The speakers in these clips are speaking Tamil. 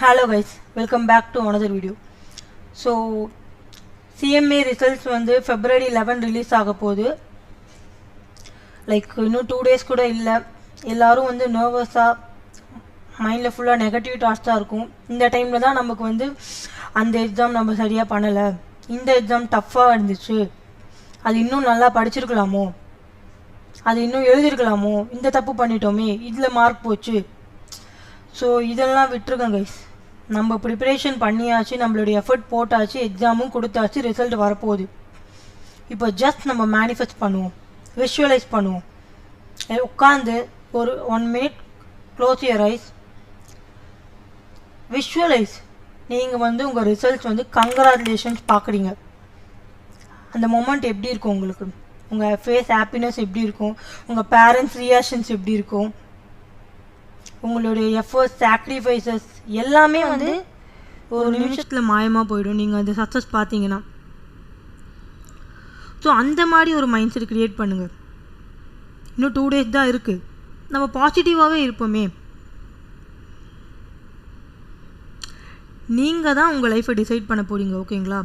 Hello guys, welcome back to another video. So CMA results வந்து February 11 ரிலீஸ் ஆக போகுது. லைக் இன்னும் 2 days கூட இல்லை. எல்லாரும் வந்து நர்வஸாக மைண்டில் ஃபுல்லாக நெகட்டிவ் தாட்ஸ் தான் இருக்கும். இந்த டைமில் தான் நமக்கு வந்து அந்த எக்ஸாம் நம்ம சரியாக பண்ணலை, இந்த எக்ஸாம் டஃப்பாக இருந்துச்சு, அது இன்னும் நல்லா படிச்சிருக்கலாமோ, அது இன்னும் எழுதிருக்கலாமோ, இந்த தப்பு பண்ணிட்டோமே, இதில் மார்க் போச்சு. ஸோ இதெல்லாம் விட்டுருக்கேன் கைஸ். நம்ம ப்ரிப்பரேஷன் பண்ணியாச்சு, நம்மளுடைய எஃபர்ட் போட்டாச்சு, எக்ஸாமும் கொடுத்தாச்சு, ரிசல்ட் வரப்போகுது. இப்போ ஜஸ்ட் நம்ம மேனிஃபெஸ்ட் பண்ணுவோம், விஷுவலைஸ் பண்ணுவோம். உட்காந்து ஒரு 1 minute close your eyes, visualise. நீங்கள் வந்து உங்கள் ரிசல்ட்ஸ் வந்து கங்க்ராச்சுலேஷன்ஸ் பார்க்குறீங்க. அந்த மொமெண்ட் எப்படி இருக்கும் உங்களுக்கு? உங்கள் ஃபேஸ் ஹாப்பினஸ் எப்படி இருக்கும்? உங்கள் பேரண்ட்ஸ் ரியாக்ஷன்ஸ் எப்படி இருக்கும்? உங்களுடைய எஃபர்ட்ஸ், சாக்ரிஃபைசஸ் எல்லாமே வந்து ஒரு நிமிஷத்தில் மாயமாக போயிடும் நீங்கள் அந்த சக்ஸஸ் பார்த்தீங்கன்னா. ஸோ அந்த மாதிரி ஒரு மைண்ட் செட் க்ரியேட் பண்ணுங்கள். இன்னும் 2 days தான் இருக்குது, நம்ம பாசிட்டிவாகவே இருப்போமே. நீங்கள் தான் உங்கள் லைஃப்பை டிசைட் பண்ண போகிறீங்க, ஓகேங்களா?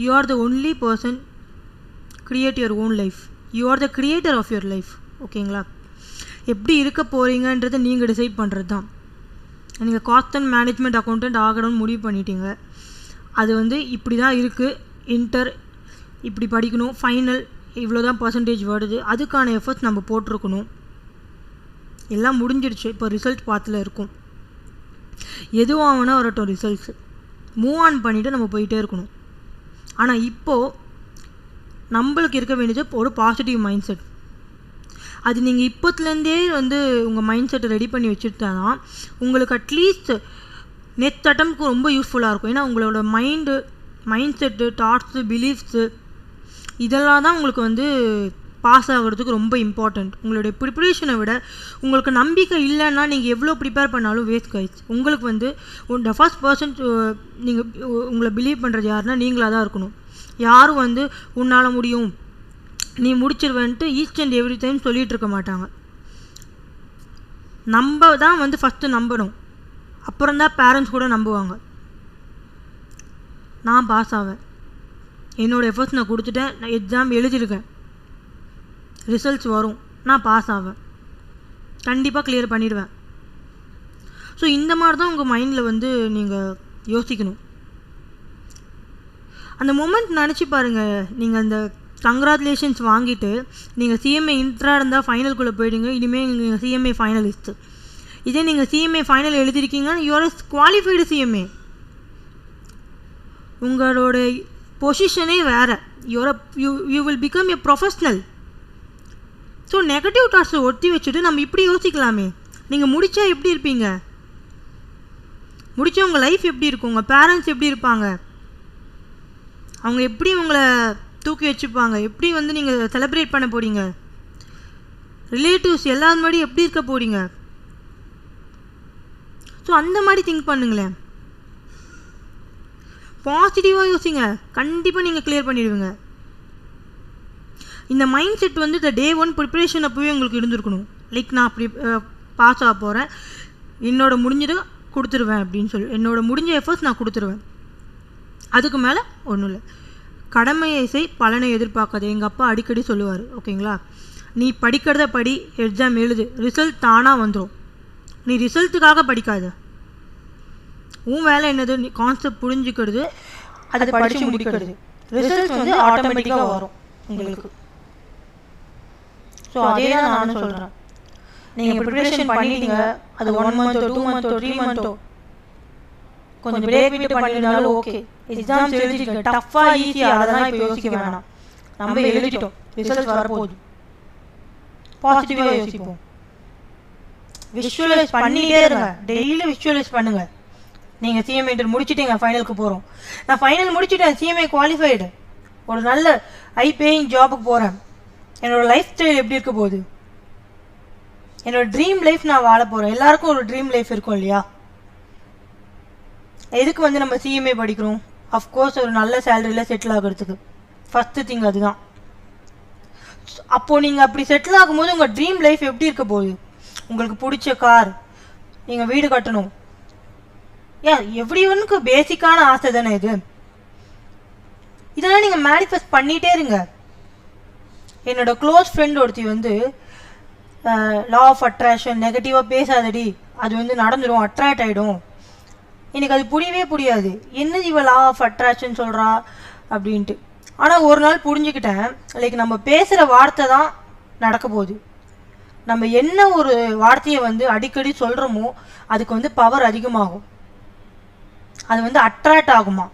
You are the only person create your own life. You are the creator of your life, ஓகேங்களா? எப்படி இருக்க போகிறீங்கன்றதை நீங்கள் டிசைட் பண்ணுறது தான். நீங்கள் காஸ்ட் அண்ட் மேனேஜ்மெண்ட் அக்கௌண்டன்ட் ஆகணும்னு முடிவு பண்ணிட்டீங்க. அது வந்து இப்படி தான் இருக்குது, இன்டர் இப்படி படிக்கணும், ஃபைனல் இவ்வளோ தான் பர்சன்டேஜ் வருது, அதுக்கான எஃபர்ட்ஸ் நம்ம போட்டிருக்கணும். எல்லாம் முடிஞ்சிடுச்சு, இப்போ ரிசல்ட் பார்த்துல இருக்கும். எதுவாக வேணால் வரட்டும், ரிசல்ட்ஸ் மூவ் ஆன் பண்ணிவிட்டு நம்ம போயிட்டே இருக்கணும். ஆனால் இப்போது நம்மளுக்கு இருக்க வேண்டியது ஒரு பாசிட்டிவ் மைண்ட் செட். அது நீங்கள் இப்போத்துலேருந்தே வந்து உங்கள் மைண்ட் செட்டை ரெடி பண்ணி வச்சுட்டா தான் உங்களுக்கு அட்லீஸ்ட் நெக்ஸ்ட் அட்டம்க்கு ரொம்ப யூஸ்ஃபுல்லாக இருக்கும். ஏன்னா உங்களோட மைண்ட் செட்டு, தாட்ஸு, பிலீஃப்ஸு இதெல்லாம் தான் உங்களுக்கு வந்து பாஸ் ஆகிறதுக்கு ரொம்ப இம்பார்ட்டண்ட். உங்களுடைய ப்ரிப்பரேஷனை விட உங்களுக்கு நம்பிக்கை இல்லைன்னா நீங்கள் எவ்வளோ ப்ரிப்பேர் பண்ணாலும் வேஸ்ட் கைஸ். உங்களுக்கு வந்து த ஃபர்ஸ்ட் பர்சன் நீங்கள் உங்களை பிலீவ் பண்ணுறது யாருன்னா நீங்களாக தான் இருக்கணும். யாரும் வந்து உன்னால் முடியும், நீ முடிச்சிருவேன்ட்டு ஈச் அண்ட் எவ்ரி டைம் சொல்லிகிட்டு இருக்க மாட்டாங்க. நம்ம தான் வந்து ஃபஸ்ட்டு நம்பணும், அப்புறம்தான் பேரண்ட்ஸ் கூட நம்புவாங்க. நான் பாஸ் ஆவேன், என்னோடய எஃபர்ட்ஸ் நான் கொடுத்துட்டேன், நான் எக்ஸாம் எழுதியிருக்கேன், ரிசல்ட்ஸ் வரும், நான் பாஸ் ஆவேன், கண்டிப்பாக கிளியர் பண்ணிடுவேன். ஸோ இந்த மாதிரி தான் உங்கள் மைண்டில் வந்து நீங்கள் யோசிக்கணும். அந்த மொமெண்ட் நினச்சி பாருங்கள். நீங்கள் அந்த கங்க்ராச்சுலேஷன்ஸ் வாங்கிட்டு நீங்கள் சிஎம்ஏ இன்ட்ராக இருந்தால் ஃபைனலுக்குள்ளே போயிடுங்க. இனிமேல் நீங்கள் சிஎம்ஏ ஃபைனலிஸ்ட்டு. இதே நீங்கள் சிஎம்ஏ ஃபைனல் எழுதிருக்கீங்கன்னா யூஆர் குவாலிஃபைடு சிஎம்ஏ. உங்களோட பொசிஷனே வேறு. You will become a professional. So negative தாட்ஸை ஒட்டி வச்சுட்டு நம்ம இப்படி யோசிக்கலாமே. நீங்கள் முடித்தா எப்படி இருப்பீங்க? முடித்தா உங்கள் லைஃப் எப்படி இருக்கும்? உங்கள் பேரண்ட்ஸ் எப்படி இருப்பாங்க? அவங்க எப்படி உங்களை தூக்கி வச்சுப்பாங்க? எப்படி வந்து நீங்கள் செலிப்ரேட் பண்ண போகிறீங்க? ரிலேட்டிவ்ஸ் எல்லாரும் மாதிரி எப்படி இருக்க போகிறீங்க? ஸோ அந்த மாதிரி திங்க் பண்ணுங்களேன். பாசிட்டிவாக யோசிங்க, கண்டிப்பாக நீங்கள் கிளியர் பண்ணிடுவீங்க. இந்த மைண்ட் செட் வந்து இந்த Day 1 ப்ரிப்பரேஷன் அப்போவே உங்களுக்கு இருந்திருக்கணும். லைக் நான் அப்படி பாஸ் ஆக போகிறேன், என்னோட முடிஞ்சதை கொடுத்துருவேன் அப்படின்னு சொல்லி என்னோட முடிஞ்ச எஃபர்ட்ஸ் நான் கொடுத்துருவேன். அதுக்கு மேலே ஒன்றும் இல்லை. கடமையை செய், பலனை எதிர்பார்க்காது. எங்கள் அப்பா அடிக்கடி சொல்லுவார், ஓகேங்களா? நீ படிக்கிறத படி, எக்ஸாம் எழுது, ரிசல்ட் தானாக வந்துடும். நீ ரிசல்ட்டுக்காக படிக்காத. உன் வேலை என்னது? நீ கான்செப்ட் புரிஞ்சுக்கிறது, அதை படித்து முடிக்கிறது. ரிசல்ட் வந்து ஆட்டோமேட்டிக்காக வரும் உங்களுக்கு. ஸோ அதே தான் நானும் சொல்கிறேன். நீங்கள் ப்ரிப்பரேஷன் பண்ணிட்டீங்க, அது 1 month 2 month 3 month கொஞ்சம் பிரேக் விட்டு பண்ணியிருந்தாலும் ஓகே. எக்ஸாம்ஸ் எழுதிட்டு டஃப்பாக ஈஸியாக அதெல்லாம் இப்போ யோசிக்க வேணாம். நம்ம எழுதிட்டோம், ரிசல்ட்ஸ் வரப்போகுது, பாசிட்டிவாக யோசிப்போம். விஷுவலைஸ் பண்ணிகிட்டே இருங்க, டெய்லி விஷுவலைஸ் பண்ணுங்கள். நீங்கள் சிஎம்ஏ இன்டர் முடிச்சுட்டீங்க, ஃபைனலுக்கு போகிறோம். நான் ஃபைனல் முடிச்சுட்டேன், சிஎம்ஏ குவாலிஃபைடு, ஒரு நல்ல ஹை பேயிங் ஜாபுக்கு போகிறேன். என்னோடய லைஃப் ஸ்டைல் எப்படி இருக்க போகுது? என்னோடய ட்ரீம் லைஃப் நான் வாழ போகிறேன். எல்லாருக்கும் ஒரு ட்ரீம் லைஃப் இருக்கும் இல்லையா? எதுக்கு வந்து நம்ம சிஎம்ஏ படிக்கிறோம்? அஃப்கோர்ஸ் ஒரு நல்ல சேலரியில் செட்டில் ஆகிறதுக்கு. ஃபஸ்ட்டு திங் அதுதான். அப்போது நீங்கள் அப்படி செட்டில் ஆகும்போது உங்கள் ட்ரீம் லைஃப் எப்படி இருக்க போகுது? உங்களுக்கு பிடிச்ச கார், நீங்கள் வீடு கட்டணும், எவ்ரி ஒன்னுக்கு பேசிக்கான ஆசை தானே இது. இதெல்லாம் நீங்கள் மேனிஃபெஸ்ட் பண்ணிகிட்டே இருங்க. என்னோட க்ளோஸ் ஃப்ரெண்ட் ஒருத்தி வந்து லா ஆஃப் அட்ராக்ஷன் நெகட்டிவாக பேசாதடி, அது வந்து நடந்துடும், அட்ராக்ட் ஆகிடும். எனக்கு அது புரியாது. என்ன இவ லா ஆஃப் அட்ராக்ஷன் சொல்கிறா அப்படின்ட்டு. ஆனால் ஒரு நாள் புரிஞ்சுக்கிட்டேன், லைக் நம்ம பேசுகிற வார்த்தை தான் நடக்க போகுது. நம்ம என்ன ஒரு வார்த்தையை வந்து அடிக்கடி சொல்கிறோமோ அதுக்கு வந்து பவர் அதிகமாகும், அது வந்து அட்ராக்ட் ஆகுமா.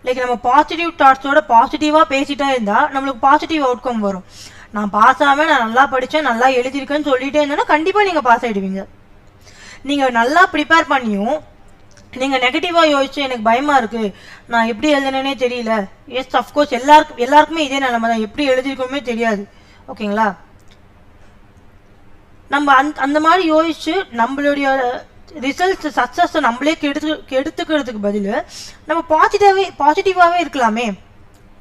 லைக் நம்ம பாசிட்டிவ் தாட்ஸோட பாசிட்டிவாக பேசிட்டே இருந்தால் நம்மளுக்கு பாசிட்டிவ் அவுட்கம் வரும். நான் பாஸ் ஆகாமல் நான் நல்லா படித்தேன், நல்லா எழுதியிருக்கேன்னு சொல்லிகிட்டே இருந்தேன்னா கண்டிப்பாக நீங்கள் பாஸ் ஆகிடுவீங்க. நீங்கள் நல்லா ப்ரிப்பேர் பண்ணியும் நீங்கள் நெகட்டிவாக யோசிச்சு எனக்கு பயமாக இருக்குது, நான் எப்படி எழுதுனேனே தெரியல. எஸ் அஃப்கோர்ஸ் எல்லாருக்குமே இதே நிலைமை தான், எப்படி எழுதியிருக்கோமே தெரியாது. ஓகேங்களா? நம்ம அந்த மாதிரி யோசிச்சு நம்மளுடைய ரிசல்ட்ஸ் சக்ஸஸை நம்மளே கெடுத்துக்கிறதுக்கு பதில் நம்ம பாசிட்டிவாகவே இருக்கலாமே.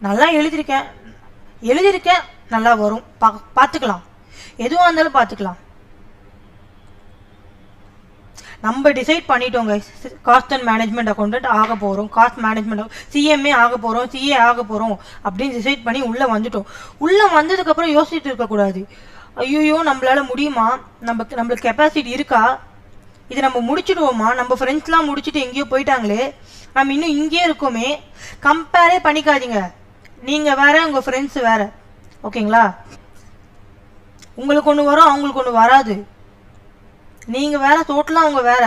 நல்லா எழுதியிருக்கேன் நல்லா வரும், பார்த்துக்கலாம், எதுவாக இருந்தாலும் பார்த்துக்கலாம். நம்ம டிசைட் பண்ணிட்டோங்க, காஸ்ட் அண்ட் மேனேஜ்மெண்ட் அக்கௌண்டன்ட் ஆக போகிறோம், காஸ்ட் மேனேஜ்மெண்ட் சிஎம்ஏ ஆக போகிறோம், சிஏ ஆக போகிறோம் அப்படின்னு டிசைட் பண்ணி உள்ளே வந்துட்டோம். உள்ளே வந்ததுக்கப்புறம் யோசிச்சுட்டு இருக்கக்கூடாது, ஐயோ நம்மளால முடியுமா, நம்மளுக்கு கெப்பாசிட்டி இருக்கா, இதை நம்ம முடிச்சுடுவோமா, நம்ம ஃப்ரெண்ட்ஸ்லாம் முடிச்சுட்டு எங்கேயோ போயிட்டாங்களே, நம்ம இன்னும் இங்கேயே இருக்கோமே. கம்பேரே பண்ணிக்காதீங்க. நீங்கள் வேற, உங்கள் ஃப்ரெண்ட்ஸ் வேற. ஓகேங்களா? உங்களுக்கு ஒன்று வரும், அவங்களுக்கு ஒன்று வராது. நீங்கள் வேற, டோட்டலாக அவங்க வேற.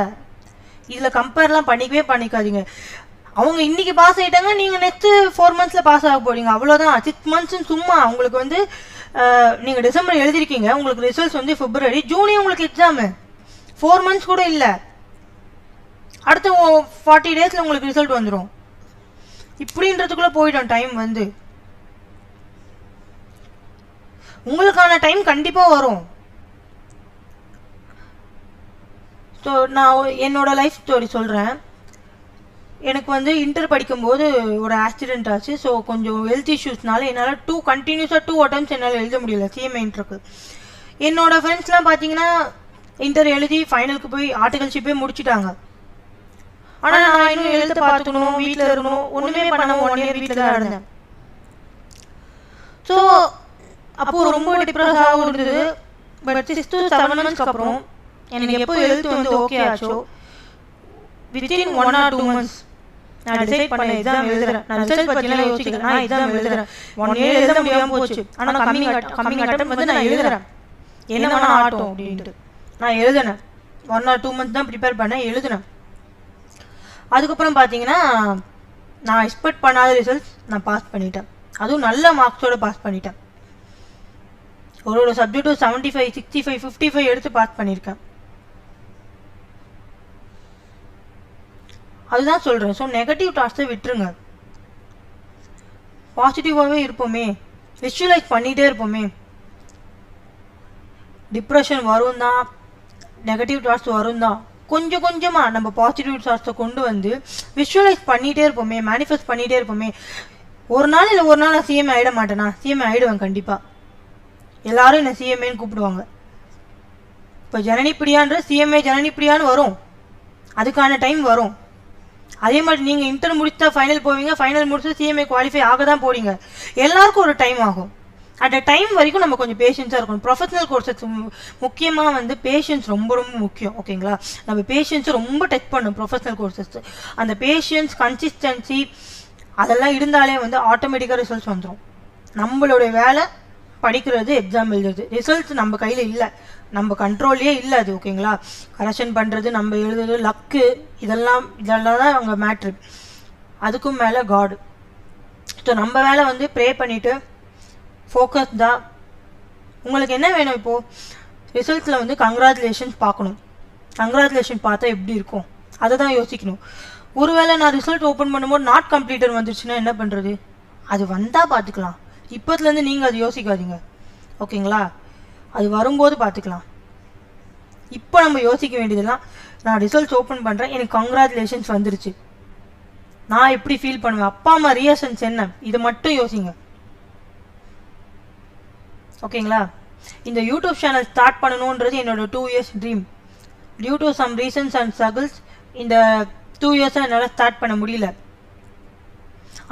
இதில் கம்பேர்லாம் பண்ணிக்காதீங்க. அவங்க இன்னைக்கு பாஸ் ஆகிட்டாங்க, நீங்கள் நெக்ஸ்ட்டு 4 monthsல பாஸ் ஆக போறீங்க, அவ்வளோதான். 6 months சும்மா. உங்களுக்கு வந்து நீங்கள் டிசம்பர் எழுதிருக்கீங்க, உங்களுக்கு ரிசல்ட்ஸ் வந்து பிப்ரவரி, ஜூனே உங்களுக்கு எக்ஸாமு. 4 months கூட இல்லை, அடுத்த 40 daysல உங்களுக்கு ரிசல்ட் வந்துடும். இப்படின்றதுக்குள்ளே போயிடும் டைம். வந்து உங்களுக்கான டைம் கண்டிப்பாக வரும். ஸோ நான் என்னோட லைஃப் ஸ்டோரி சொல்கிறேன். எனக்கு வந்து இன்டர் படிக்கும்போது ஒரு ஆக்சிடென்ட் ஆச்சு. ஸோ கொஞ்சம் ஹெல்த் இஷ்யூஸ்னால என்னால் 2 attempts என்னால் எழுத முடியல சிஎம்ஏ இன்டருக்கு. என்னோட ஃப்ரெண்ட்ஸ்லாம் பார்த்தீங்கன்னா இன்டர் எழுதி ஃபைனலுக்கு போய் ஆர்டிகல்ஷிப்பே முடிச்சுட்டாங்க. ஆனால் நான் இன்னும் எழுத பார்த்துக்கணும், வீட்டில் இருக்கணும், ஒன்றுமே பண்ணாமல் 1 year வீட்டில் தான் இருந்தேன். ஸோ அப்போது ரொம்ப டிப்ரெஸ்ஸாகவும் இருந்தது. பட் 6 to 7 months அப்புறம் எனக்கு எப்போ எழுத்து வந்து ஓகே ஆச்சோ, வித்தின் 1 or 2 months நான் டிசைட் பண்ண எக்ஸாம் எழுதுறேன். நான் ரிசல்ட் பற்றிலாம் யோசிக்கல, நான் எக்ஸாம் எழுதுறேன். 1 year எழுத முடியாமல் போச்சு, ஆனால் கம்மிங் அட்டம் வந்து நான் எழுதுறேன், என்ன வேணால் ஆட்டும் அப்படின்ட்டு நான் எழுதுனேன். 1 or 2 months தான் ப்ரிப்பேர் பண்ணேன், எழுதுனேன். அதுக்கப்புறம் பார்த்தீங்கன்னா நான் எக்ஸ்பெக்ட் பண்ணாத ரிசல்ட்ஸ் நான் பாஸ் பண்ணிட்டேன். அதுவும் நல்ல மார்க்ஸோடு பாஸ் பண்ணிட்டேன். ஒரு சப்ஜெக்டும் 75, 65, 55 எடுத்து பாஸ் பண்ணியிருக்கேன். அதுதான் சொல்கிறேன். ஸோ நெகட்டிவ் தாட்ஸை விட்டுருங்க, பாசிட்டிவாகவே இருப்போமே, விஷுவலைஸ் பண்ணிகிட்டே இருப்போமே. டிப்ரெஷன் வரும் தான், நெகட்டிவ் தாட்ஸ் வரும் தான், கொஞ்சம் கொஞ்சமாக நம்ம பாசிட்டிவ் தாட்ஸை கொண்டு வந்து விஷுவலைஸ் பண்ணிகிட்டே இருப்போமே, மேனிஃபெஸ்ட் பண்ணிகிட்டே இருப்போமே. ஒரு நாள் இல்லை ஒரு நாள் நான் சிஎம்ஏ ஆகிட மாட்டேனா? சிஎம்ஏ ஆகிடுவேன் கண்டிப்பாக. எல்லாரும் என்னை சிஎம்ஏன்னு கூப்பிடுவாங்க. இப்போ ஜனனிப்பிரியான்ற சிஎம்ஏ ஜனனிப்பிரியான்னு வரும், அதுக்கான டைம் வரும். அதே மாதிரி நீங்கள் இன்டர் முடிச்சா ஃபைனல் போவீங்க, ஃபைனல் முடிச்சு சிஎம்ஏ குவாலிஃபை ஆக தான் போறீங்க. எல்லாருக்கும் ஒரு டைம் ஆகும். அந்த டைம் வரைக்கும் நம்ம கொஞ்சம் பேஷன்ஸாக இருக்கணும். ப்ரொஃபஷனல் கோர்சஸ் முக்கியமாக வந்து பேஷன்ஸ் ரொம்ப ரொம்ப முக்கியம். ஓகேங்களா? நம்ம பேஷன்ஸை ரொம்ப டச் பண்ணணும் ப்ரொஃபஷனல் கோர்சஸ். அந்த பேஷன்ஸ், கன்சிஸ்டன்சி அதெல்லாம் இருந்தாலே வந்து ஆட்டோமேட்டிக்காக ரிசல்ட்ஸ் வந்துடும். நம்மளுடைய வேலை படிக்கிறது, எக்ஸாம் எழுதுறது. ரிசல்ட்ஸ் நம்ம கையில் இல்லை, நம்ம கண்ட்ரோல்லே இல்லை அது. ஓகேங்களா? கரெக்ஷன் பண்ணுறது, நம்ம எழுதுறது, லக்கு, இதெல்லாம் தான் அங்கே மேட்ரு. அதுக்கும் மேலே காடு. ஸோ நம்ம வேலை வந்து ப்ரே பண்ணிவிட்டு ஃபோக்கஸ் தான். உங்களுக்கு என்ன வேணும் இப்போது? ரிசல்ட்ஸில் வந்து கங்க்ராச்சுலேஷன்ஸ் பார்க்கணும். கங்க்ராச்சுலேஷன் பார்த்தா எப்படி இருக்கும் அதை தான் யோசிக்கணும். ஒருவேளை நான் ரிசல்ட் ஓப்பன் பண்ணும்போது நாட் கம்ப்ளீட்டட் வந்துருச்சுன்னா என்ன பண்ணுறது? அது வந்தால் பார்த்துக்கலாம். இப்போத்துலேருந்து நீங்கள் அது யோசிக்காதீங்க. ஓகேங்களா? அது வரும்போது பார்த்துக்கலாம். இப்போ நம்ம யோசிக்க வேண்டியதெல்லாம், நான் ரிசல்ட்ஸ் ஓப்பன் பண்ணுறேன், எனக்கு கங்க்ராச்சுலேஷன்ஸ் வந்துருச்சு, நான் எப்படி ஃபீல் பண்ணுவேன், அப்பா அம்மா ரியாக்ஷன்ஸ் என்ன, இதை மட்டும் யோசிங்க. ஓகேங்களா? இந்த யூடியூப் சேனல் ஸ்டார்ட் பண்ணணுன்றது என்னோட 2 years dream. Due to some reasons and struggles இந்த 2 இயர்ஸாக என்னால் ஸ்டார்ட் பண்ண முடியல.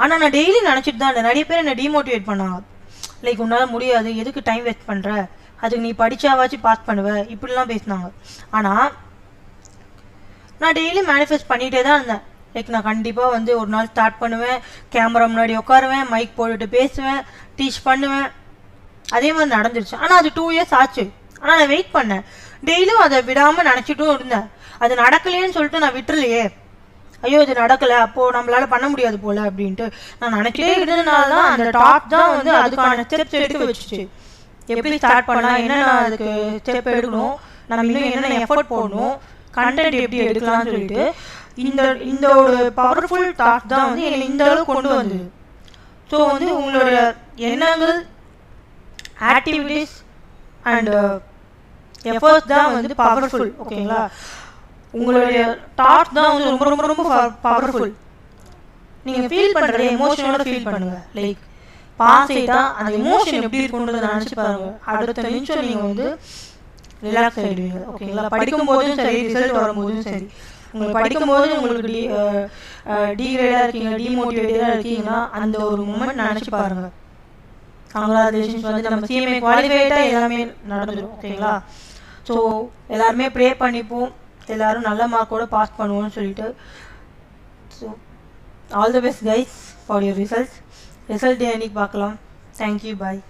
ஆனால் நான் டெய்லி நினச்சிட்டு தான் இருந்தேன். நிறைய பேர் என்னை டிமோட்டிவேட் பண்ணாங்க. லைக் உன்னால் முடியாது, எதுக்கு டைம் வேஸ்ட் பண்ணுற, அதுக்கு நீ படித்தாவாச்சும் பாஸ் பண்ணுவேன், இப்படிலாம் பேசினாங்க. ஆனால் நான் டெய்லி மேனிஃபெஸ்ட் பண்ணிகிட்டே தான் இருந்தேன். லைக் நான் கண்டிப்பாக வந்து ஒரு நாள் ஸ்டார்ட் பண்ணுவேன், கேமரா முன்னாடி உட்காருவேன், மைக் போட்டுட்டு பேசுவேன், டீச் பண்ணுவேன். அதே மாதிரி நடந்துருச்சு. ஆனால் அது 2 இயர்ஸ் ஆச்சு. ஆனால் நான் வெயிட் பண்ணேன். டெய்லியும் அதை விடாமல் நினச்சிட்டும் இருந்தேன். அது நடக்கலையேன்னு சொல்லிட்டு நான் விட்டுலையே, ஐயோ இது நடக்கலை, அப்போது நம்மளால் பண்ண முடியாது போல் அப்படின்ட்டு நான் நினச்சிட்டே இருந்ததுனால தான் அந்த டாப் தான் வந்து அதுக்கான ஸ்டெப்ஸ் எடுத்து வச்சுச்சு. எப்படி ஸ்டார்ட் பண்ணலாம், என்னென்ன அதுக்கு ஸ்டெப் எடுக்கணும், நம்ம இன்னும் என்னென்ன எஃபர்ட் போடணும், கண்டென்ட் எப்படி எடுக்கலாம்னு சொல்லிட்டு இந்த ஒரு பவர்ஃபுல் டாப் தான் வந்து என்னை இந்த அளவுக்கு கொண்டு வந்தது. ஸோ வந்து உங்களோட எண்ணங்கள், ஆக்டிவிட்டீஸ் அண்ட் எஃபர்ட்ஸ் தான் வந்து பவர்ஃபுல். ஓகேங்களா? உங்களுடைய தாட்ஸ் தான் வந்து ரொம்ப ரொம்ப ரொம்ப பவர்ஃபுல். நீங்கள் ஃபீல் பண்ணுற எமோஷனோட ஃபீல் பண்ணுங்கள். லைக் பாஸ் ஆகிட்டா அந்த எமோஷன் எப்படி இருக்குன்றதை நினச்சி பாருங்கள். அடுத்த நிமிஷம் நீங்கள் வந்து ரிலாக்ஸ் ஆகிடுவீங்க. ஓகேங்களா? படிக்கும்போதும் சரி, ரிசல்ட் வரும்போதும் சரி, உங்களுக்கு படிக்கும்போது உங்களுக்கு டீக்ரேடாக இருக்கீங்க, டிமோட்டிவேட்டடாக இருக்கீங்கன்னா அந்த ஒரு மூமெண்ட் நினச்சி பாருங்கள். கங்க்ராச்சுலேஷன்ஸ், வந்து நம்ம சிஎம்ஏ குவாலிஃபைடாக எல்லாமே நடந்துடும். ஓகேங்களா? ஸோ எல்லாருமே ப்ரே பண்ணிப்போம், எல்லோரும் நல்ல மார்க்கோடு பாஸ் பண்ணுவோம்னு சொல்லிட்டு. So all the best guys for your result. Result அன்றைக்கி பார்க்கலாம். தேங்க்யூ, பாய்.